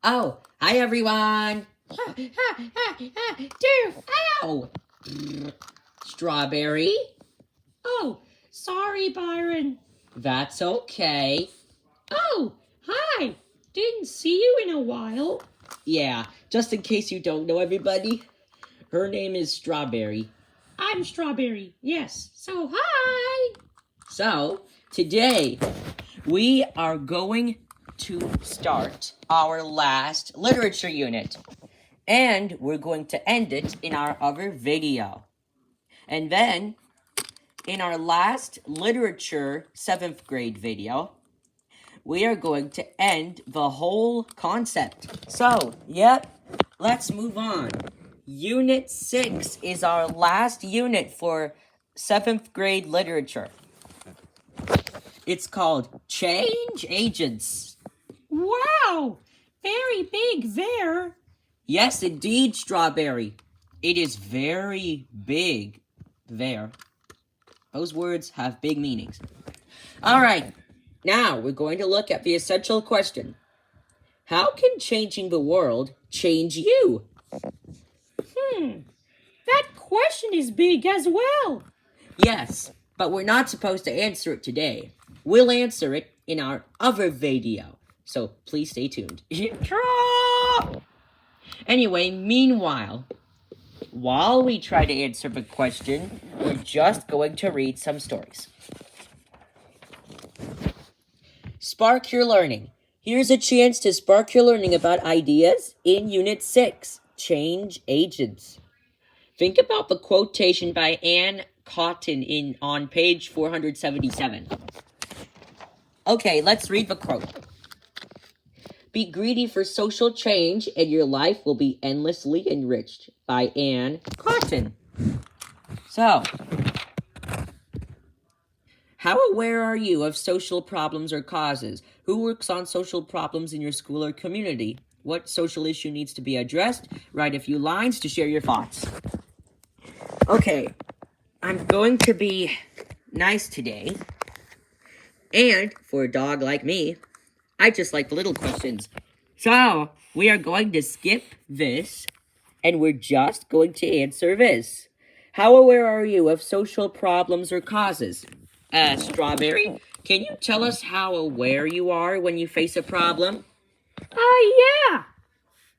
Oh, hi everyone. Ow. Strawberry. Oh, sorry, Byron. That's okay. Oh, hi. Didn't see you in a while. Yeah, just in case you don't know everybody, her name is Strawberry. I'm Strawberry, yes. So, hi. So, today, we are going to start our last literature unit. And we're going to end it in our other video. And then, in our last literature 7th grade video, we are going to end the whole concept. So, yep, let's move on. Unit 6 is our last unit for 7th grade literature. It's called Change Agents. Wow, very big there. Yes, indeed, Strawberry. It is very big there. Those words have big meanings. All right, now we're going to look at the essential question. How can changing the world change you? That question is big as well. Yes, but we're not supposed to answer it today. We'll answer it in our other video, so please stay tuned. Anyway, meanwhile, while we try to answer the question, we're just going to read some stories. Spark your learning. Here's a chance to spark your learning about ideas in Unit 6, Change Agents. Think about the quotation by Anne Cotton on page 477. Okay, let's read the quote. Be greedy for social change, and your life will be endlessly enriched. By Anne Cotton. So, how aware are you of social problems or causes? Who works on social problems in your school or community? What social issue needs to be addressed? Write a few lines to share your thoughts. Okay, I'm going to be nice today. And for a dog like me, I just like the little questions. So, we are going to skip this, and we're just going to answer this. How aware are you of social problems or causes? Strawberry, can you tell us how aware you are when you face a problem? Yeah.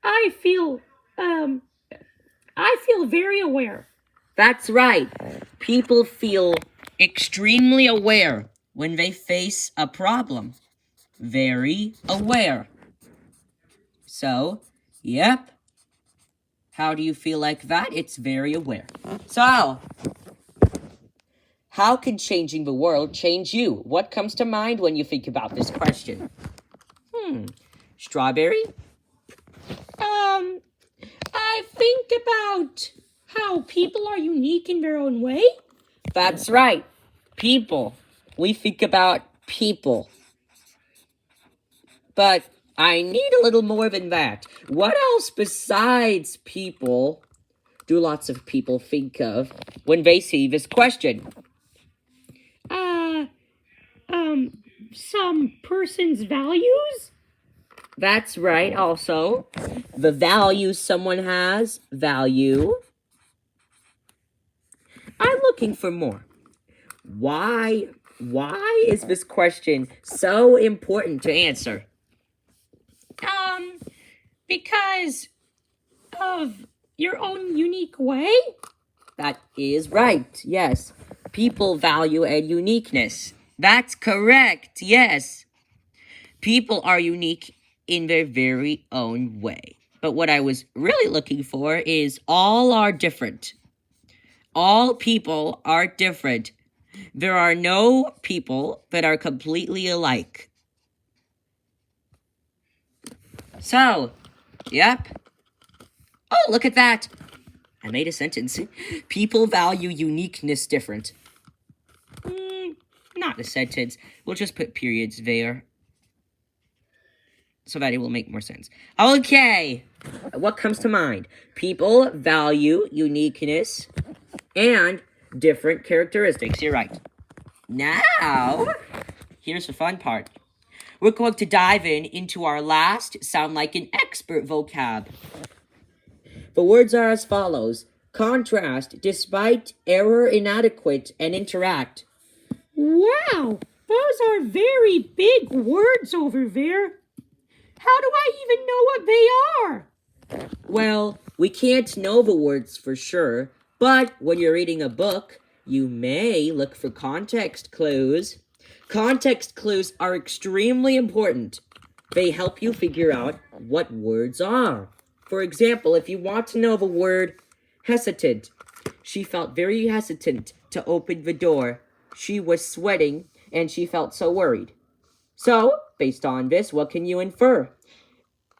I feel very aware. That's right. People feel extremely aware when they face a problem. Very aware. So, yep. How do you feel like that? It's very aware. So, how can changing the world change you? What comes to mind when you think about this question? Strawberry? I think about how people are unique in their own way. That's right. People. We think about people. But I need a little more than that. What else besides people do lots of people think of when they see this question? Some person's values? That's right, also. The values someone has. Value. I'm looking for more. Why is this question so important to answer? Because of your own unique way? That is right, yes. People value a uniqueness. That's correct, yes. People are unique in their very own way. But what I was really looking for is all are different. All people are different. There are no people that are completely alike. So, yep. Oh, look at that. I made a sentence. People value uniqueness different. Not a sentence. We'll just put periods there, so that it will make more sense. Okay. What comes to mind? People value uniqueness and different characteristics. You're right. Now, here's the fun part. we're going to dive into our last Sound Like an Expert vocab. The words are as follows: contrast, despite, error, inadequate, and interact. Wow, those are very big words over there. How do I even know what they are? Well, we can't know the words for sure, but when you're reading a book, you may look for context clues. Context clues are extremely important. They help you figure out what words are. For example, if you want to know the word hesitant, she felt very hesitant to open the door. She was sweating and she felt so worried. So, based on this, what can you infer?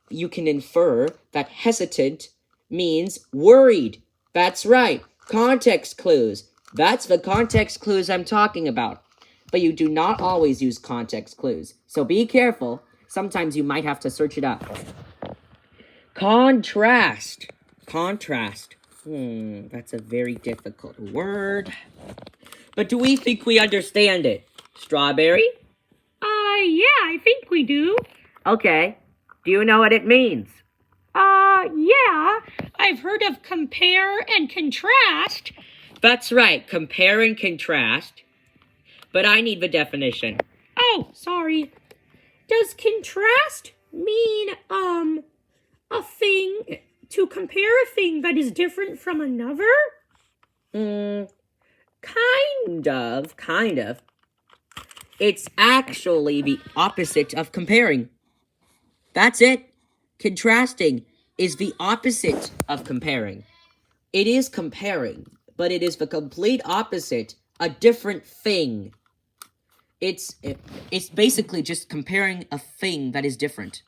You can infer that hesitant means worried. That's right. Context clues. That's the context clues I'm talking about. But you do not always use context clues. So be careful. Sometimes you might have to search it up. Contrast. Contrast. That's a very difficult word. But do we think we understand it? Strawberry? Yeah, I think we do. Okay. Do you know what it means? Yeah. I've heard of compare and contrast. That's right. Compare and contrast. But I need the definition. Oh, sorry. Does contrast mean, a thing, to compare a thing that is different from another? Kind of. It's actually the opposite of comparing. That's it. Contrasting is the opposite of comparing. It is comparing, but it is the complete opposite, a different thing. It's basically just comparing a thing that is different.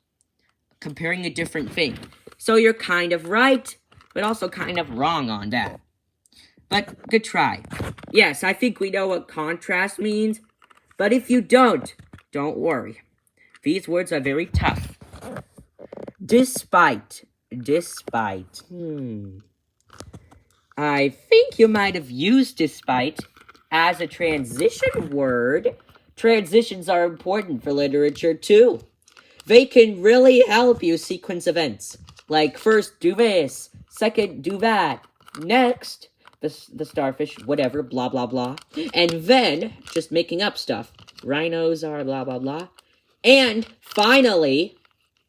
Comparing a different thing. So you're kind of right, but also kind of wrong on that. But good try. Yes, I think we know what contrast means, but if you don't worry. These words are very tough. Despite. I think you might have used despite as a transition word. Transitions are important for literature too. They can really help you sequence events. Like first do this, second do that, next the starfish, whatever, blah blah blah. And then just making up stuff. Rhinos are blah blah blah. And finally,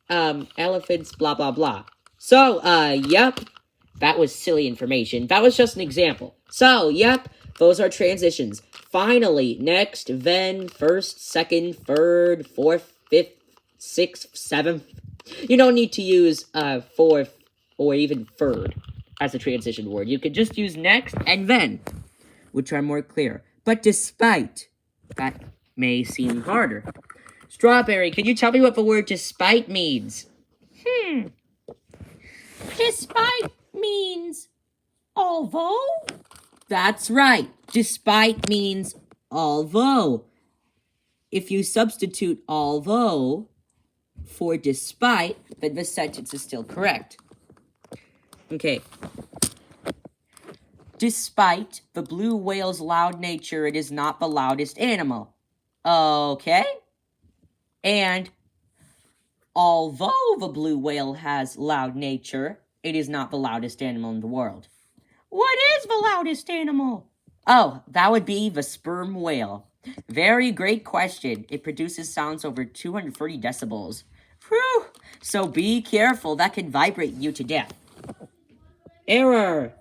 elephants, blah blah blah. So, yep. That was silly information. That was just an example. So, yep, those are transitions. Finally, next, then, first, second, third, fourth, fifth, sixth, seventh. You don't need to use fourth or even third as a transition word. You could just use next and then, which are more clear. But despite, that may seem harder. Strawberry, can you tell me what the word despite means? Despite means although? That's right. Despite means although. If you substitute although for despite, then the sentence is still correct. Okay. Despite the blue whale's loud nature, it is not the loudest animal. Okay. And although the blue whale has loud nature, it is not the loudest animal in the world. What is the loudest animal? Oh, that would be the sperm whale. Very great question. It produces sounds over 230 decibels. Whew. So be careful. That can vibrate you to death. Error.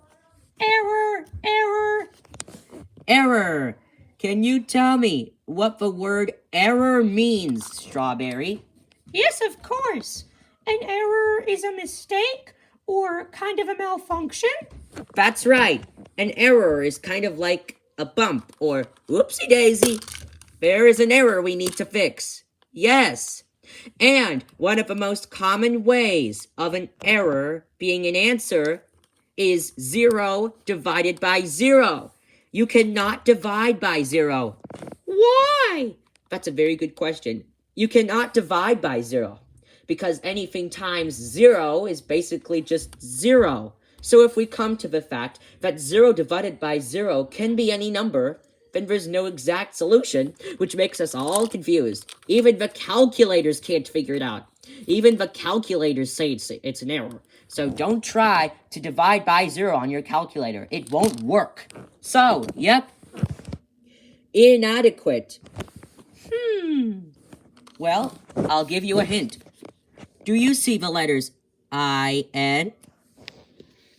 Error. Can you tell me what the word error means, Strawberry? Yes, of course. An error is a mistake or kind of a malfunction. That's right. An error is kind of like a bump or whoopsie daisy. There is an error we need to fix. Yes. And one of the most common ways of an error being an answer is 0 divided by 0. You cannot divide by 0. Why? That's a very good question. You cannot divide by 0 because anything times 0 is basically just 0. So if we come to the fact that 0 divided by 0 can be any number, then there's no exact solution, which makes us all confused. Even the calculators can't figure it out. Even the calculators say it's an error. So don't try to divide by 0 on your calculator. It won't work. So, yep. Inadequate. Well, I'll give you a hint. Do you see the letters I-N?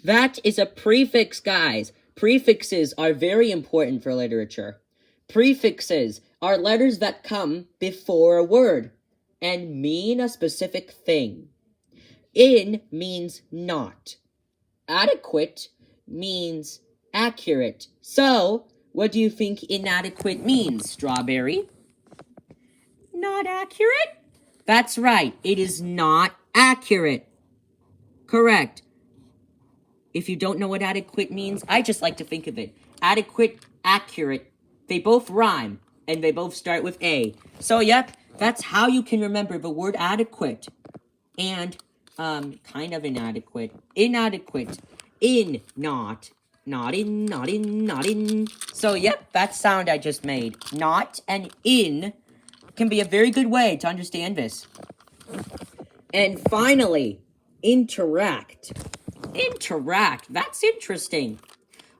That is a prefix, guys. Prefixes are very important for literature. Prefixes are letters that come before a word and mean a specific thing. In means not. Adequate means accurate. So, what do you think inadequate means, Strawberry? Not accurate? That's right. It is not accurate. Correct. If you don't know what adequate means, I just like to think of it. Adequate, accurate. They both rhyme, and they both start with A. So, yep, that's how you can remember the word adequate. And, kind of inadequate. Inadequate. In, not. Not in, not in, not in. So, yep, that sound I just made. Not and in can be a very good way to understand this. And finally, interact. Interact, that's interesting.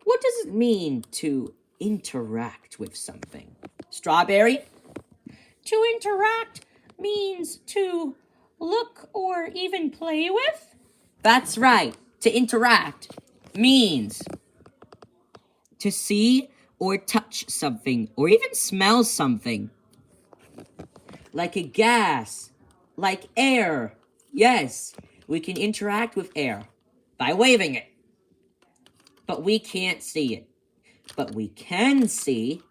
What does it mean to interact with something? Strawberry? To interact means to look or even play with? That's right. To interact means to see or touch something or even smell something. Like a gas, like air. Yes, we can interact with air by waving it. But we can't see it. But we can see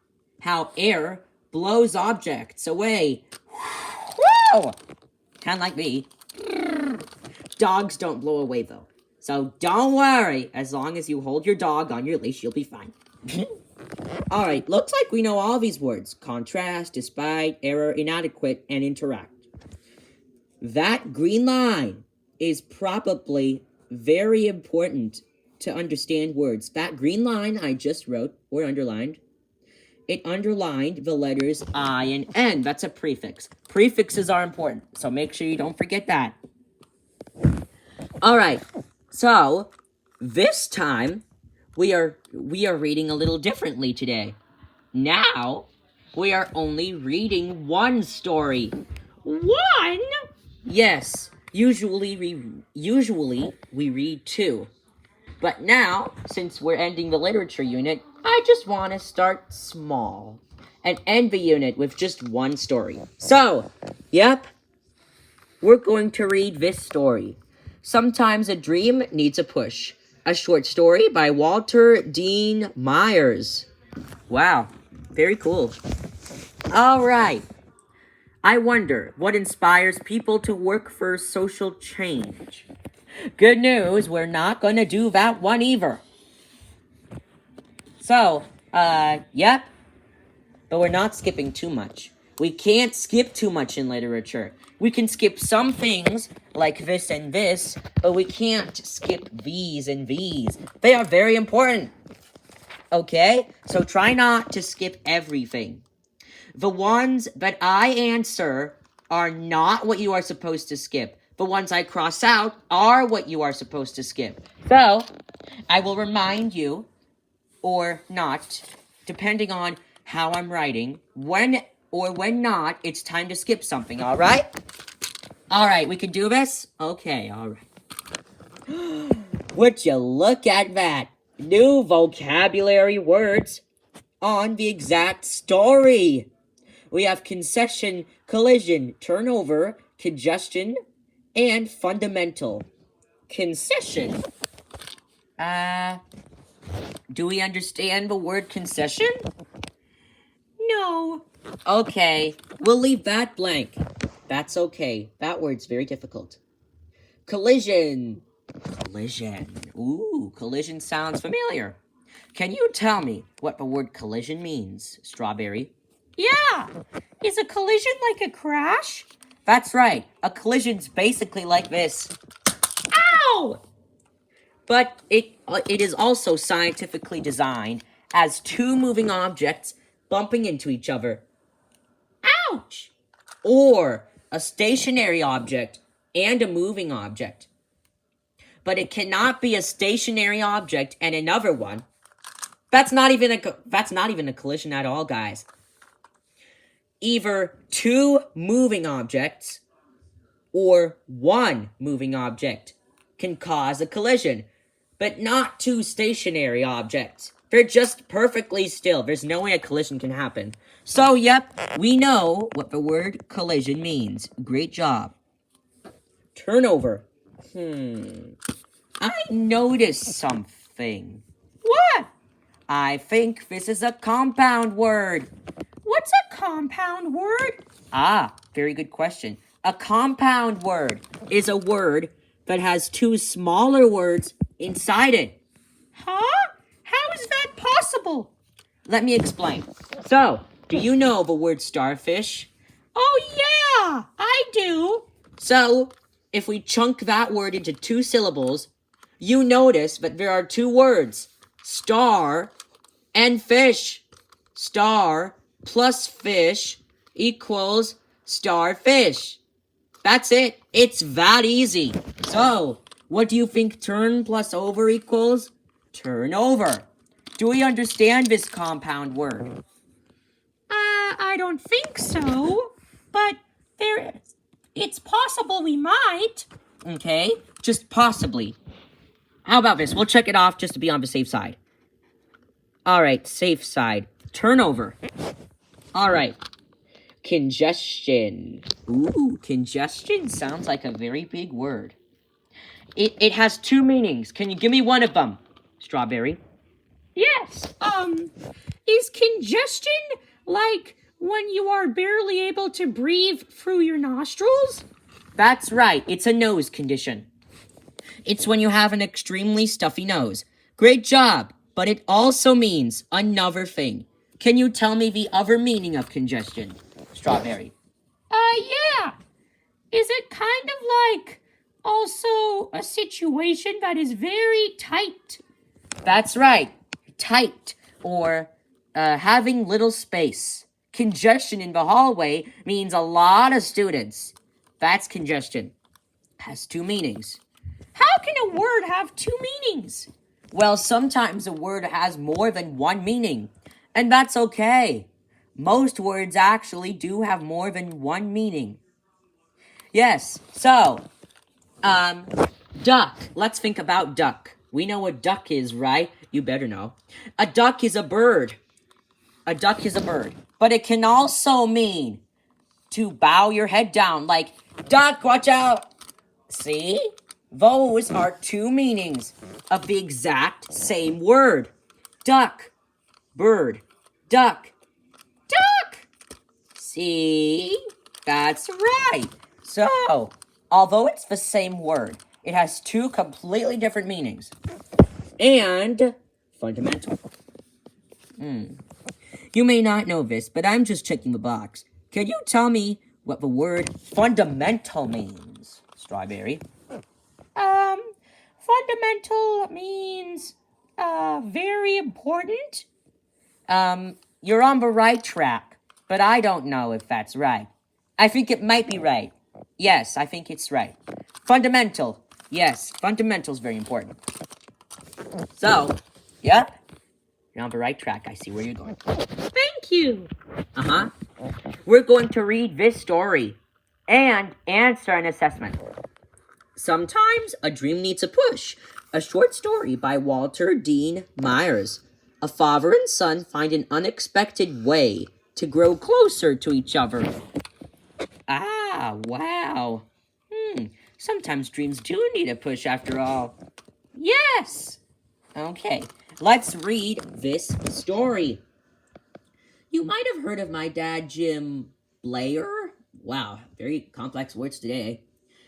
how air blows objects away. Woo! Kind of like me. Dogs don't blow away, though. So don't worry. As long as you hold your dog on your leash, you'll be fine. Alright, looks like we know all these words. Contrast, despite, error, inadequate, and interact. That green line is probably very important to understand words. That green line I just wrote, or underlined, it underlined the letters I and N. That's a prefix. Prefixes are important, so make sure you don't forget that. Alright, so this time we are reading a little differently today. Now, we are only reading one story. One? Yes, usually we read 2. But now, since we're ending the literature unit, I just want to start small and end the unit with just one story. So, yep, we're going to read this story. Sometimes a dream needs a push. A short story by Walter Dean Myers. Wow, very cool. All right. I wonder what inspires people to work for social change. Good news, we're not going to do that one either. So, yep. But we're not skipping too much. We can't skip too much in literature. We can skip some things, like this and this, but we can't skip these and these. They are very important. Okay? So try not to skip everything. The ones that I answer are not what you are supposed to skip. The ones I cross out are what you are supposed to skip. So, I will remind you, or not, depending on how I'm writing, when or when not, it's time to skip something, alright? Alright, we can do this? Okay, alright. Would you look at that? New vocabulary words on the exact story. We have concession, collision, turnover, congestion, and fundamental. Concession. Do we understand the word concession? No. Okay, we'll leave that blank. That's okay. That word's very difficult. Collision. Collision. Ooh, collision sounds familiar. Can you tell me what the word collision means, Strawberry? Yeah. Is a collision like a crash? That's right. A collision's basically like this. Ow! But it is also scientifically designed as two moving objects bumping into each other. Ouch! Or a stationary object and a moving object. But it cannot be a stationary object and another one. That's not even a collision at all, guys. Either two moving objects or one moving object can cause a collision, but not two stationary objects. They're just perfectly still. There's no way a collision can happen. So, yep, we know what the word collision means. Great job. Turnover. I noticed something. What? I think this is a compound word. What's a compound word? Ah, very good question. A compound word is a word that has two smaller words inside it. Huh? How is that possible? Let me explain. So, do you know the word starfish? Oh, yeah, I do. So, if we chunk that word into two syllables, you notice that there are two words, star and fish. Star plus fish equals starfish. That's it. It's that easy. So, what do you think turn plus over equals? Turnover. Do we understand this compound word? I don't think so, but it's possible we might. Okay, just possibly. How about this? We'll check it off just to be on the safe side. All right, safe side. Turnover. All right. Congestion. Ooh, congestion sounds like a very big word. It has two meanings. Can you give me one of them? Strawberry. Yes. Is congestion like when you are barely able to breathe through your nostrils? That's right. It's a nose condition. It's when you have an extremely stuffy nose. Great job. But it also means another thing. Can you tell me the other meaning of congestion? Strawberry. Yeah. Is it kind of like also a situation that is very tight? That's right. Tight, or having little space. Congestion in the hallway means a lot of students. That's congestion. Has two meanings. How can a word have two meanings? Well, sometimes a word has more than one meaning, and that's okay. Most words actually do have more than one meaning. Yes, so, duck. Let's think about duck. We know what duck is, right? You better know. A duck is a bird. A duck is a bird. But it can also mean to bow your head down, like, duck, watch out. See? Those are two meanings of the exact same word. Duck, bird, duck, duck. See? That's right. So, although it's the same word, it has two completely different meanings. And fundamental. You may not know this, but I'm just checking the box. Can you tell me what the word fundamental means, Strawberry? Fundamental means, very important. You're on the right track, but I don't know if that's right. I think it might be right. Yes, I think it's right. Fundamental. Yes, fundamental is very important. So, yep. You're on the right track. I see where you're going. Thank you. We're going to read this story and answer an assessment. Sometimes a dream needs a push. A short story by Walter Dean Myers. A father and son find an unexpected way to grow closer to each other. Ah, wow. Sometimes dreams do need a push after all. Yes. Okay, let's read this story. You might have heard of my dad, Jim Blair. Wow, very complex words today.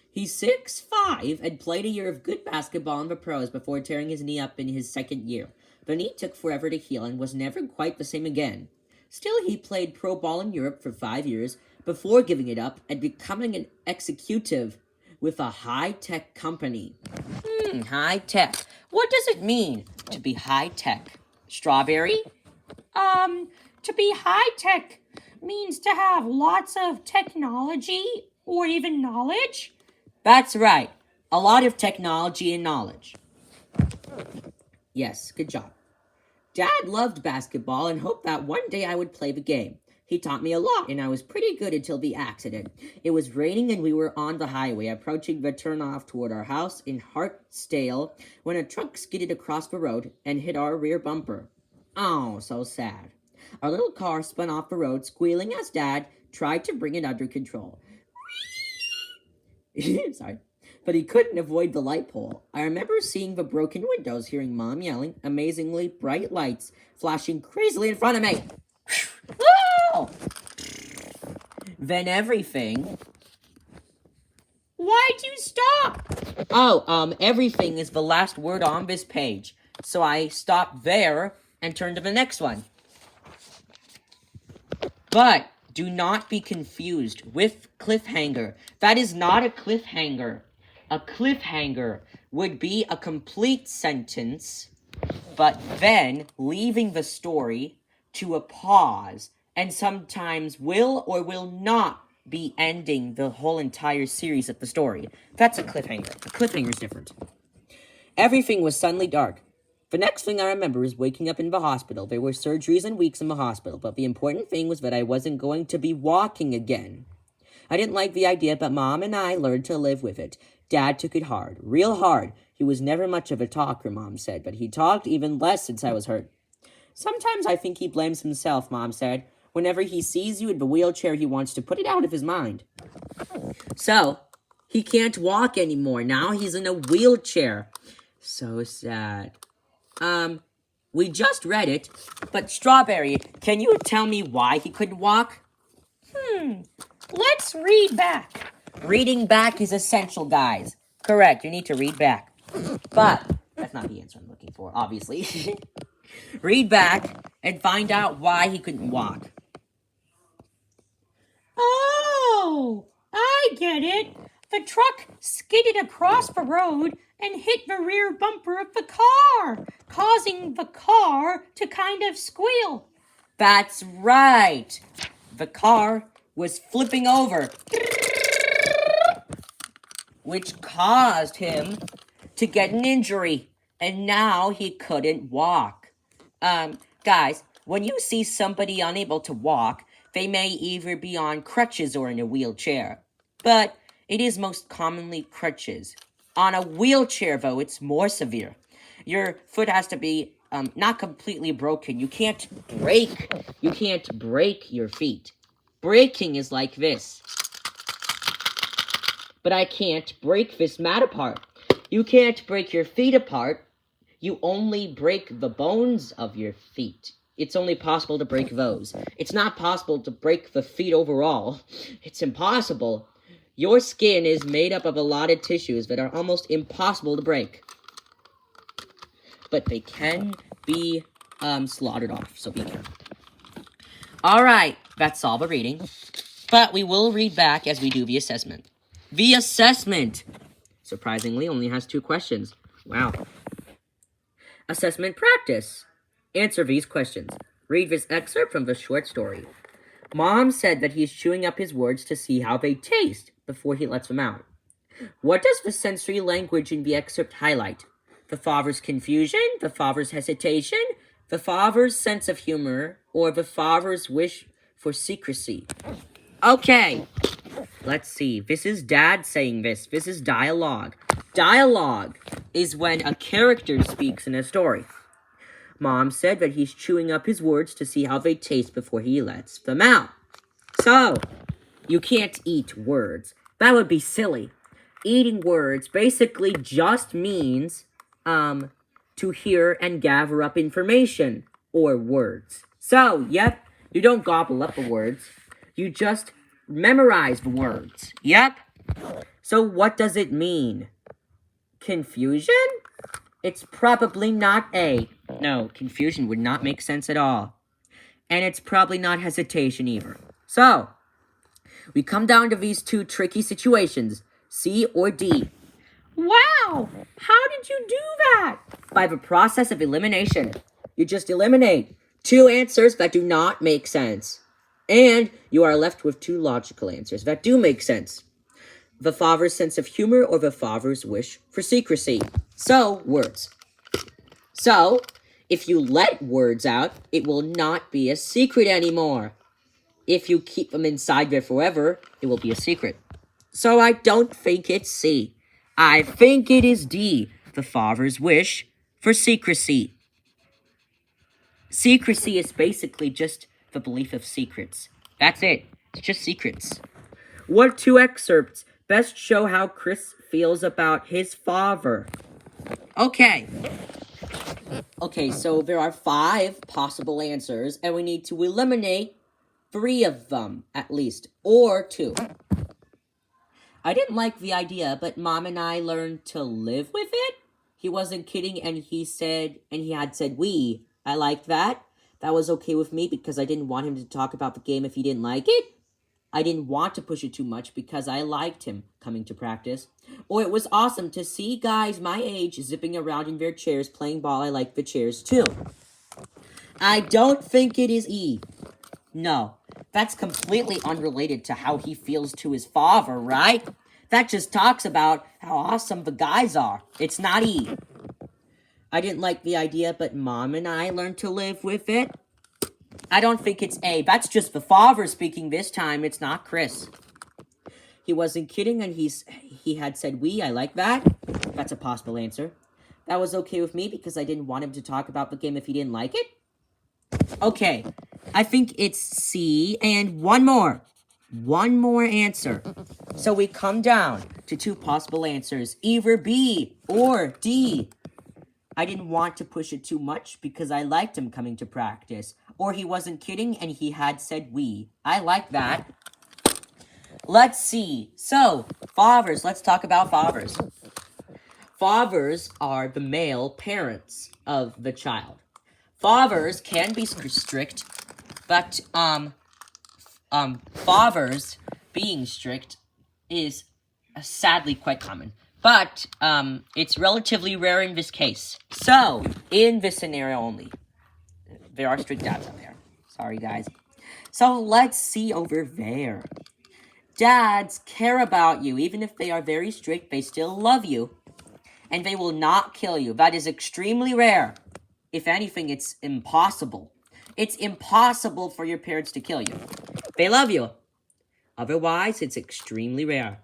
He's 6'5" and played a year of good basketball in the pros before tearing his knee up in his second year. The knee took forever to heal and was never quite the same again. Still, he played pro ball in Europe for 5 years before giving it up and becoming an executive with a high-tech company. High-tech. What does it mean to be high-tech? Strawberry? To be high-tech means to have lots of technology or even knowledge? That's right. A lot of technology and knowledge. Yes, good job. Dad loved basketball and hoped that one day I would play the game. He taught me a lot, and I was pretty good until the accident. It was raining, and we were on the highway, approaching the turnoff toward our house in Hartsdale, when a truck skidded across the road and hit our rear bumper. Oh, so sad. Our little car spun off the road, squealing as Dad tried to bring it under control. Sorry. But he couldn't avoid the light pole. I remember seeing the broken windows, hearing Mom yelling, amazingly bright lights flashing crazily in front of me. Oh! Then everything... Why'd you stop? Everything is the last word on this page. So I stopped there and turned to the next one. But do not be confused with cliffhanger. That is not a cliffhanger. A cliffhanger would be a complete sentence, but then leaving the story to a pause, and sometimes will or will not be ending the whole entire series of the story. That's a cliffhanger. A cliffhanger is different. Everything was suddenly dark. The next thing I remember is waking up in the hospital. There were surgeries and weeks in the hospital, but the important thing was that I wasn't going to be walking again. I didn't like the idea, but Mom and I learned to live with it. Dad took it hard, real hard. He was never much of a talker, Mom said, but he talked even less since I was hurt. Sometimes I think he blames himself, Mom said. Whenever he sees you in the wheelchair, he wants to put it out of his mind. So, he can't walk anymore. Now he's in a wheelchair. So sad. We just read it, but Strawberry, can you tell me why he couldn't walk? Let's read back. Reading back is essential, guys. Correct, you need to read back. But that's not the answer I'm looking for, obviously. Read back and find out why he couldn't walk. Oh, I get it. The truck skidded across the road and hit the rear bumper of the car, causing the car to kind of squeal. That's right. The car was flipping over, which caused him to get an injury, and now he couldn't walk. Guys, when you see somebody unable to walk, they may either be on crutches or in a wheelchair, but it is most commonly crutches. On a wheelchair, though, it's more severe. Your foot has to be not completely broken. You can't break your feet. Breaking is like this. But I can't break this mat apart. You can't break your feet apart. You only break the bones of your feet. It's only possible to break those. It's not possible to break the feet overall. It's impossible. Your skin is made up of a lot of tissues that are almost impossible to break. But they can be slaughtered off, so be careful. Alright, that's all the reading. But we will read back as we do the assessment. The assessment, surprisingly, only has 2 questions. Wow. Assessment practice. Answer these questions. Read this excerpt from the short story. Mom said that he's chewing up his words to see how they taste before he lets them out. What does the sensory language in the excerpt highlight? The father's confusion, the father's hesitation, the father's sense of humor, or the father's wish for secrecy? Okay, let's see. This is Dad saying this. This is dialogue. Dialogue is when a character speaks in a story. Mom said that he's chewing up his words to see how they taste before he lets them out. So, you can't eat words. That would be silly. Eating words basically just means to hear and gather up information, or words. So, yep, you don't gobble up the words. You just memorize the words. Yep. So what does it mean? Confusion? It's probably not A. No, confusion would not make sense at all. And it's probably not hesitation either. So, we come down to these 2 tricky situations, C or D. Wow! How did you do that? By the process of elimination. You just eliminate. 2 answers that do not make sense. And you are left with 2 logical answers that do make sense. The father's sense of humor or the father's wish for secrecy. So, words. So, if you let words out, it will not be a secret anymore. If you keep them inside there forever, it will be a secret. So I don't think it's C. I think it is D, the father's wish for secrecy. Secrecy is basically just the belief of secrets. That's it. It's just secrets. What 2 excerpts best show how Chris feels about his father? Okay, so there are 5 possible answers, and we need to eliminate 3 of them, at least, or 2. I didn't like the idea, but Mom and I learned to live with it. He wasn't kidding, and he had said we. I liked that. That was okay with me because I didn't want him to talk about the game if he didn't like it. I didn't want to push it too much because I liked him coming to practice. Or it was awesome to see guys my age zipping around in their chairs playing ball. I like the chairs too. I don't think it is E. No, that's completely unrelated to how he feels to his father, right? That just talks about how awesome the guys are. It's not E. I didn't like the idea, but Mom and I learned to live with it. I don't think it's A. That's just the father speaking this time. It's not Chris. He wasn't kidding, and he had said we. I like that. That's a possible answer. That was okay with me because I didn't want him to talk about the game if he didn't like it. Okay, I think it's C, and one more. One more answer. So we come down to 2 possible answers, either B or D. I didn't want to push it too much because I liked him coming to practice. Or he wasn't kidding and he had said we. I like that. Let's see. So, fathers. Let's talk about fathers. Fathers are the male parents of the child. Fathers can be strict, but fathers being strict is sadly quite common. But it's relatively rare in this case. So, in this scenario only, there are strict dads out there. Sorry, guys. So, let's see over there. Dads care about you. Even if they are very strict, they still love you. And they will not kill you. That is extremely rare. If anything, it's impossible. It's impossible for your parents to kill you. They love you. Otherwise, it's extremely rare.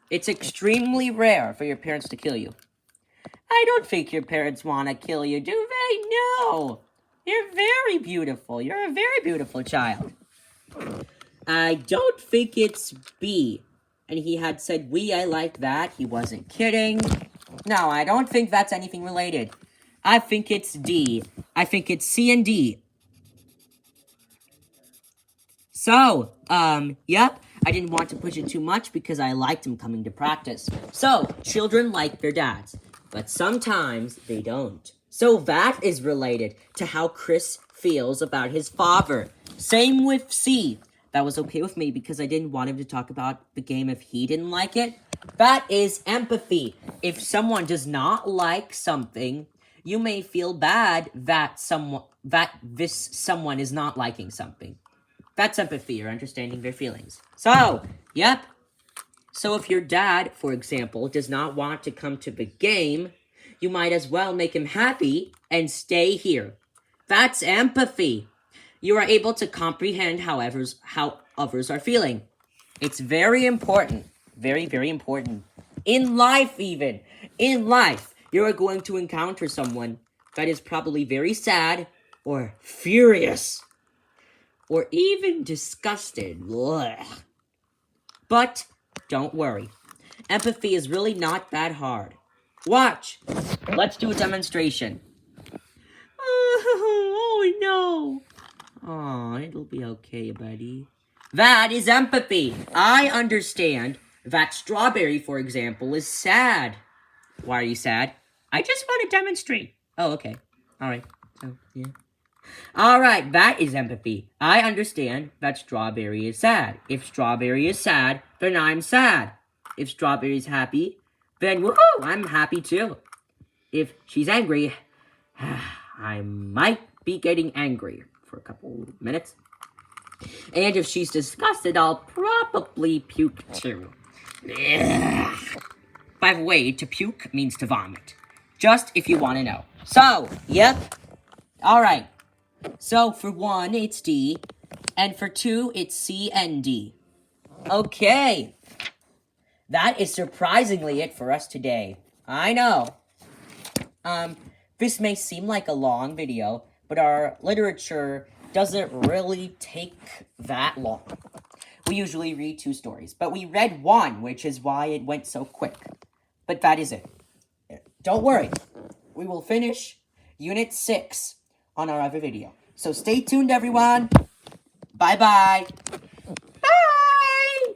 It's extremely rare for your parents to kill you. I don't think your parents want to kill you, do they? No. You're very beautiful. You're a very beautiful child. I don't think it's B. And he had said we. I like that. He wasn't kidding. No, I don't think that's anything related. I think it's D. I think it's C and D. So, yep. I didn't want to push it too much because I liked him coming to practice. So, children like their dads, but sometimes they don't. So that is related to how Chris feels about his father. Same with C. That was okay with me because I didn't want him to talk about the game if he didn't like it. That is empathy. If someone does not like something, you may feel bad that someone is not liking something. That's empathy, or understanding their feelings. So, yep. So if your dad, for example, does not want to come to the game, you might as well make him happy and stay here. That's empathy. You are able to comprehend how others are feeling. It's very important. Very, very important. In life, even. In life, you are going to encounter someone that is probably very sad or furious or even disgusted. Ugh. But don't worry. Empathy is really not that hard. Watch. Let's do a demonstration. Oh no. Oh, it'll be okay, buddy. That is empathy. I understand that Strawberry, for example, is sad. Why are you sad? I just want to demonstrate. Oh, okay. All right. So, yeah. All right, that is empathy. I understand that Strawberry is sad. If Strawberry is sad, then I'm sad. If Strawberry's happy, then woohoo, I'm happy too. If she's angry, I might be getting angry for a couple minutes. And if she's disgusted, I'll probably puke too. By the way, to puke means to vomit. Just if you want to know. So, yep. Alright. So, for 1, it's D. And for 2, it's C and D. Okay. That is surprisingly it for us today. I know. This may seem like a long video, but our literature doesn't really take that long. We usually read 2 stories, but we read 1, which is why it went so quick. But that is it. Don't worry. We will finish Unit 6 on our other video. So stay tuned, everyone. Bye-bye. Bye!